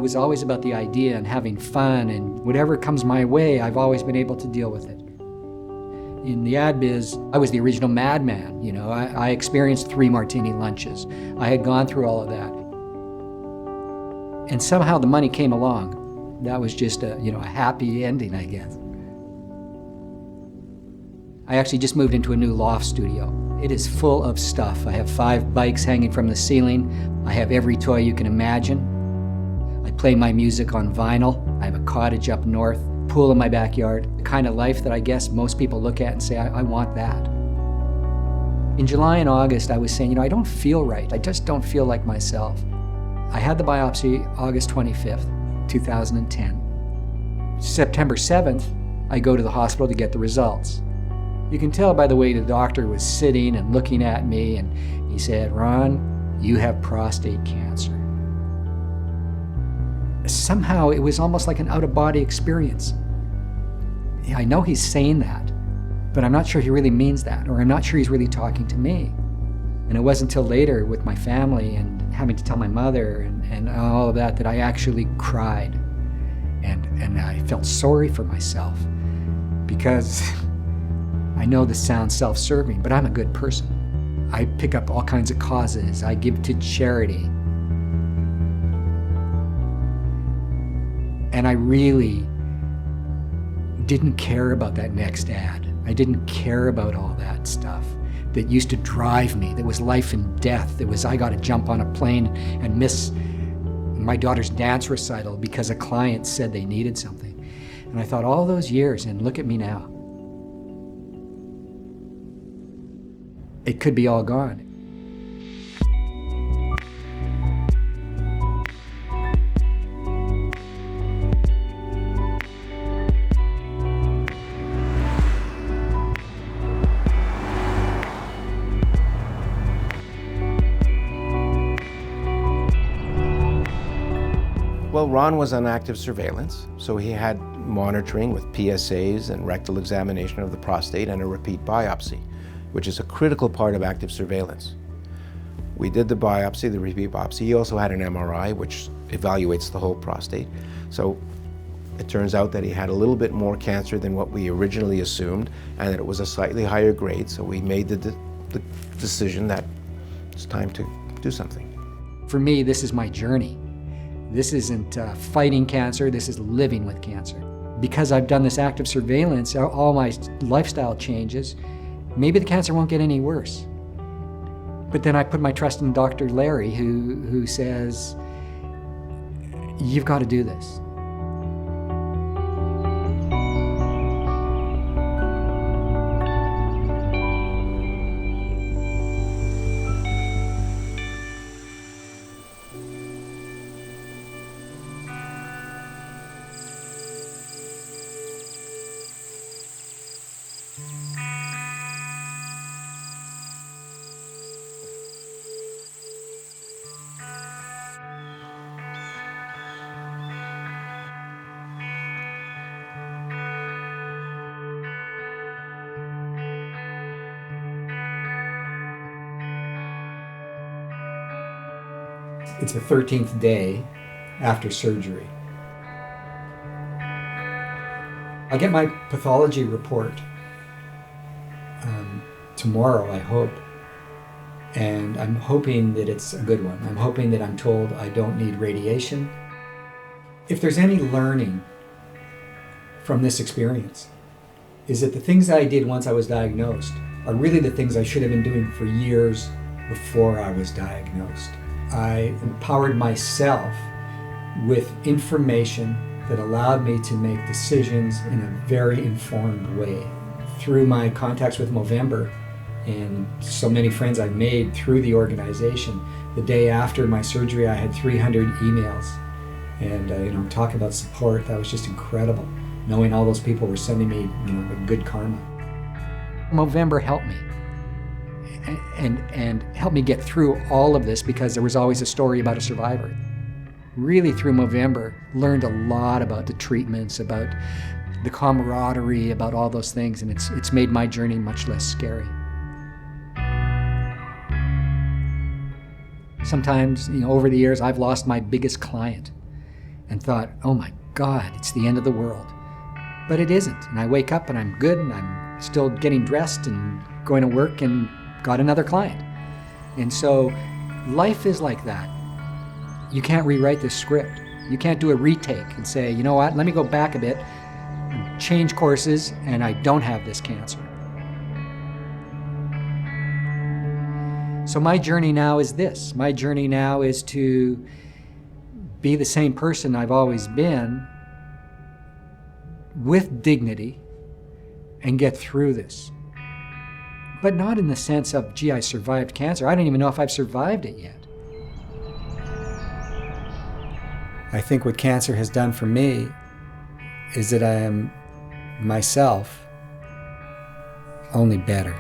was always about the idea and having fun, and whatever comes my way, I've always been able to deal with it. In the ad biz, I was the original madman. You know, I experienced 3 martini lunches. I had gone through all of that. And somehow the money came along. That was just a happy ending, I guess. I actually just moved into a new loft studio. It is full of stuff. I have 5 bikes hanging from the ceiling. I have every toy you can imagine. I play my music on vinyl. I have a cottage up north, pool in my backyard, the kind of life that I guess most people look at and say, I want that. In July and August, I was saying, I don't feel right. I just don't feel like myself. I had the biopsy August 25th, 2010. September 7th, I go to the hospital to get the results. You can tell by the way the doctor was sitting and looking at me, and he said, "Ron, you have prostate cancer." Somehow it was almost like an out-of-body experience. Yeah, I know he's saying that, but I'm not sure he really means that, or I'm not sure he's really talking to me. And it wasn't until later with my family and having to tell my mother and all of that I actually cried. And I felt sorry for myself, because I know this sounds self-serving, but I'm a good person. I pick up all kinds of causes. I give to charity. And I really didn't care about that next ad. I didn't care about all that stuff that used to drive me, that was life and death. That was, I got to jump on a plane and miss my daughter's dance recital because a client said they needed something. And I thought, all those years, and look at me now. It could be all gone. Well, Ron was on active surveillance, so he had monitoring with PSAs and rectal examination of the prostate and a repeat biopsy, which is a critical part of active surveillance. We did the biopsy, the repeat biopsy. He also had an MRI, which evaluates the whole prostate. So it turns out that he had a little bit more cancer than what we originally assumed, and that it was a slightly higher grade, so we made the decision that it's time to do something. For me, this is my journey. This isn't fighting cancer, this is living with cancer. Because I've done this active surveillance, all my lifestyle changes, maybe the cancer won't get any worse. But then I put my trust in Dr. Larry, who says, you've got to do this. It's the 13th day after surgery. I'll get my pathology report tomorrow, I hope. And I'm hoping that it's a good one. I'm hoping that I'm told I don't need radiation. If there's any learning from this experience, is that the things I did once I was diagnosed are really the things I should have been doing for years before I was diagnosed. I empowered myself with information that allowed me to make decisions in a very informed way. Through my contacts with Movember and so many friends I've made through the organization, the day after my surgery I had 300 emails. And talk about support, that was just incredible. Knowing all those people were sending me the good karma. Movember helped me. And helped me get through all of this, because there was always a story about a survivor. Really, through Movember, learned a lot about the treatments, about the camaraderie, about all those things, and it's made my journey much less scary. Sometimes, over the years, I've lost my biggest client, and thought, oh my God, it's the end of the world. But it isn't. And I wake up and I'm good and I'm still getting dressed and going to work and got another client. And so life is like that. You can't rewrite this script. You can't do a retake and say, you know what, let me go back a bit, and change courses, and I don't have this cancer. So my journey now is this. My journey now is to be the same person I've always been with dignity and get through this. But not in the sense of, gee, I survived cancer. I don't even know if I've survived it yet. I think what cancer has done for me is that I am myself, only better.